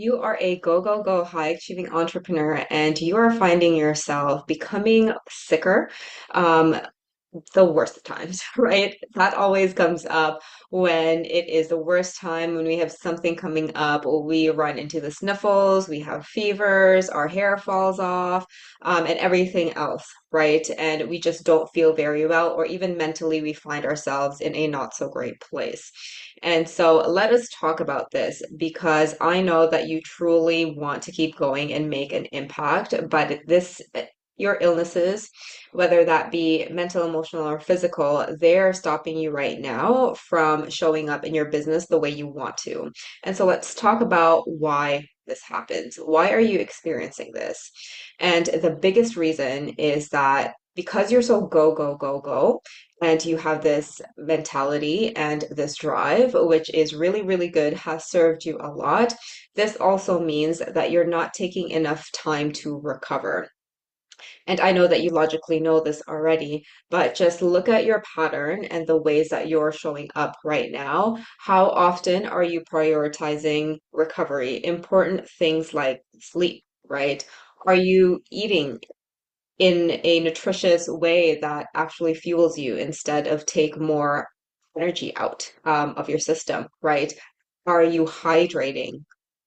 You are a go, go, go high achieving entrepreneur and you are finding yourself becoming sicker, um, the worst of times, right? That always comes up when it is the worst time, when we have something coming up, we run into the sniffles, we have fevers, our hair falls off, and everything else, right? And we just don't feel very well, or even mentally, we find ourselves in a not so great place. And so let us talk about this because I know that you truly want to keep going and make an impact, but your illnesses, whether that be mental, emotional, or physical, they're stopping you right now from showing up in your business the way you want to. And so let's talk about why this happens. Why are you experiencing this? And the biggest reason is that because you're so go, go, go, go, and you have this mentality and this drive, which is really, really good, has served you a lot. This also means that you're not taking enough time to recover. And I know that you logically know this already, but just look at your pattern and the ways that you're showing up right now. How often are you prioritizing recovery? Important things like sleep, right? Are you eating in a nutritious way that actually fuels you instead of take more energy out of your system, right? Are you hydrating?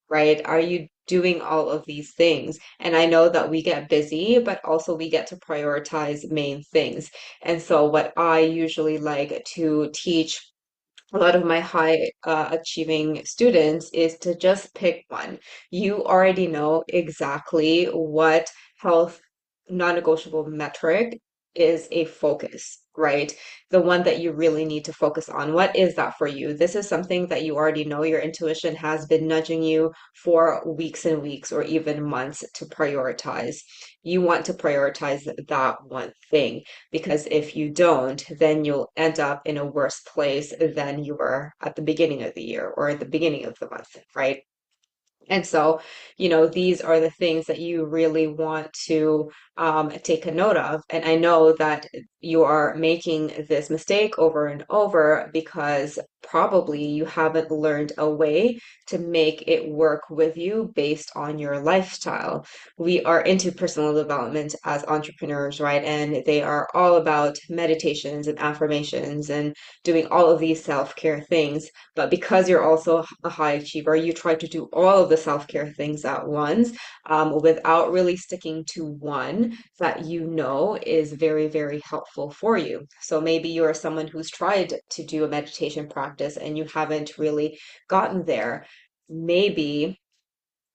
Right? Are you doing all of these things? And I know that we get busy, but also we get to prioritize main things. And so, what I usually like to teach a lot of my high achieving students is to just pick one. You already know exactly what health non-negotiable metric is a focus, right? The one that you really need to focus on. What is that for you? This is something that you already know. Your intuition has been nudging you for weeks and weeks or even months to prioritize. You want to prioritize that one thing because if you don't, then you'll end up in a worse place than you were at the beginning of the year or at the beginning of the month, right? And so, these are the things that you really want to take a note of. And I know that you are making this mistake over and over because probably you haven't learned a way to make it work with you based on your lifestyle. We are into personal development as entrepreneurs, right? And they are all about meditations and affirmations and doing all of these self-care things. But because you're also a high achiever, you try to do all of the self-care things at once, without really sticking to one that you know is very, very helpful for you. So maybe you're someone who's tried to do a meditation practice and you haven't really gotten there. Maybe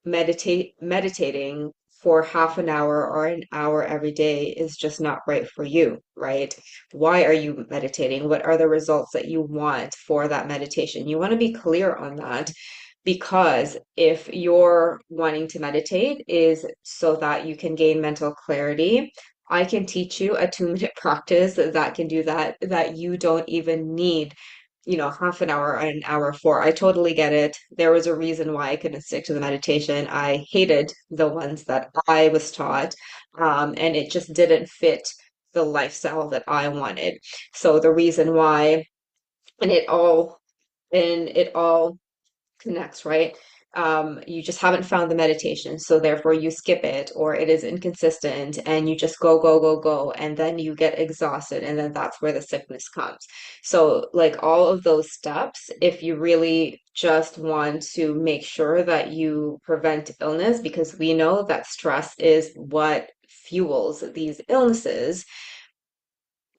meditating for half an hour or an hour every day is just not right for you, right? Why are you meditating? What are the results that you want for that meditation? You want to be clear on that because if you're wanting to meditate is so that you can gain mental clarity, I can teach you a 2-minute practice that can do that, that you don't even need half an hour or an hour for. I totally get it. There was a reason why I couldn't stick to the meditation. I hated the ones that I was taught, and it just didn't fit the lifestyle that I wanted. So the reason why, and it all connects, right? You just haven't found the meditation, so therefore you skip it, or it is inconsistent, and you just go, go, go, go, and then you get exhausted, and then that's where the sickness comes. So, like all of those steps, if you really just want to make sure that you prevent illness, because we know that stress is what fuels these illnesses,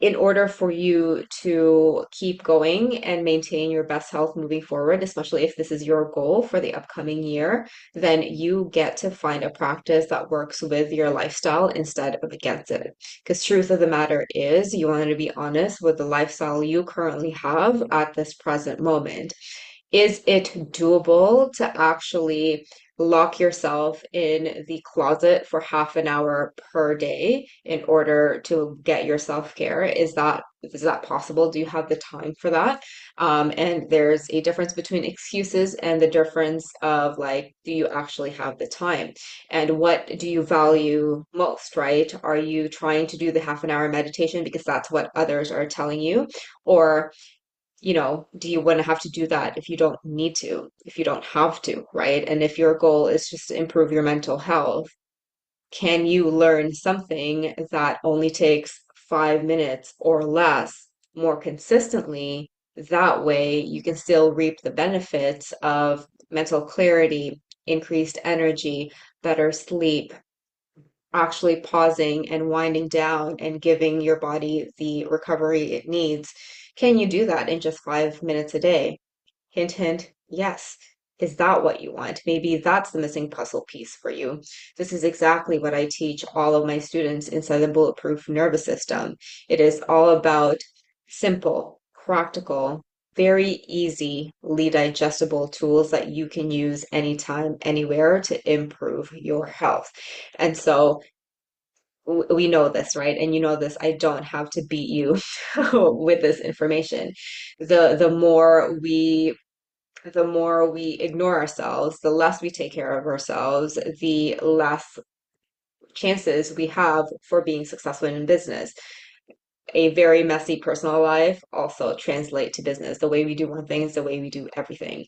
in order for you to keep going and maintain your best health moving forward, especially if this is your goal for the upcoming year, then you get to find a practice that works with your lifestyle instead of against it. Because truth of the matter is, you want to be honest with the lifestyle you currently have at this present moment. Is it doable to actually lock yourself in the closet for half an hour per day in order to get your self-care? Is that possible? Do you have the time for that? And there's a difference between excuses and the difference of like, do you actually have the time? And what do you value most, right? Are you trying to do the half an hour meditation because that's what others are telling you? Or do you want to have to do that if you don't need to, if you don't have to, right? And if your goal is just to improve your mental health, can you learn something that only takes 5 minutes or less more consistently? That way, you can still reap the benefits of mental clarity, increased energy, better sleep, actually pausing and winding down and giving your body the recovery it needs. Can you do that in just 5 minutes a day? Hint, hint, yes. Is that what you want? Maybe that's the missing puzzle piece for you. This is exactly what I teach all of my students inside the Bulletproof Nervous System. It is all about simple, practical, very easily digestible tools that you can use anytime, anywhere to improve your health. And so we know this, right? And you know this, I don't have to beat you with this information. The more we ignore ourselves, the less we take care of ourselves, the less chances we have for being successful in business. A very messy personal life also translate to business. The way we do one thing is the way we do everything.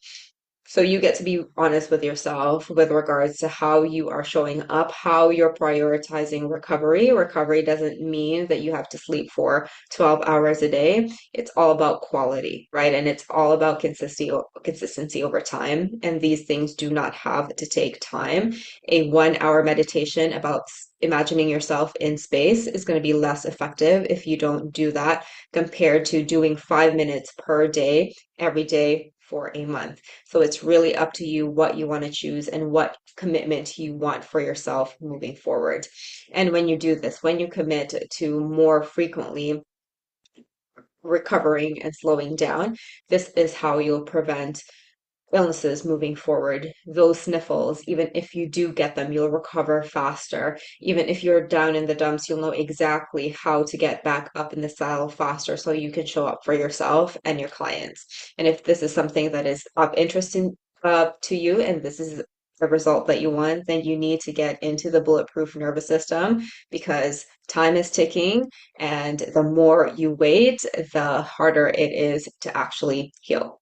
So you get to be honest with yourself with regards to how you are showing up, how you're prioritizing recovery. Recovery doesn't mean that you have to sleep for 12 hours a day. It's all about quality, right? And it's all about consistency over time. And these things do not have to take time. A 1 hour meditation about imagining yourself in space is going to be less effective if you don't do that compared to doing 5 minutes per day every day for a month. So it's really up to you what you want to choose and what commitment you want for yourself moving forward. And when you do this, when you commit to more frequently recovering and slowing down, this is how you'll prevent illnesses moving forward. Those sniffles, even if you do get them, you'll recover faster. Even if you're down in the dumps, you'll know exactly how to get back up in the saddle faster so you can show up for yourself and your clients. And if this is something that is of interest to you and this is the result that you want, then you need to get into the bulletproof nervous system because time is ticking, and the more you wait, the harder it is to actually heal.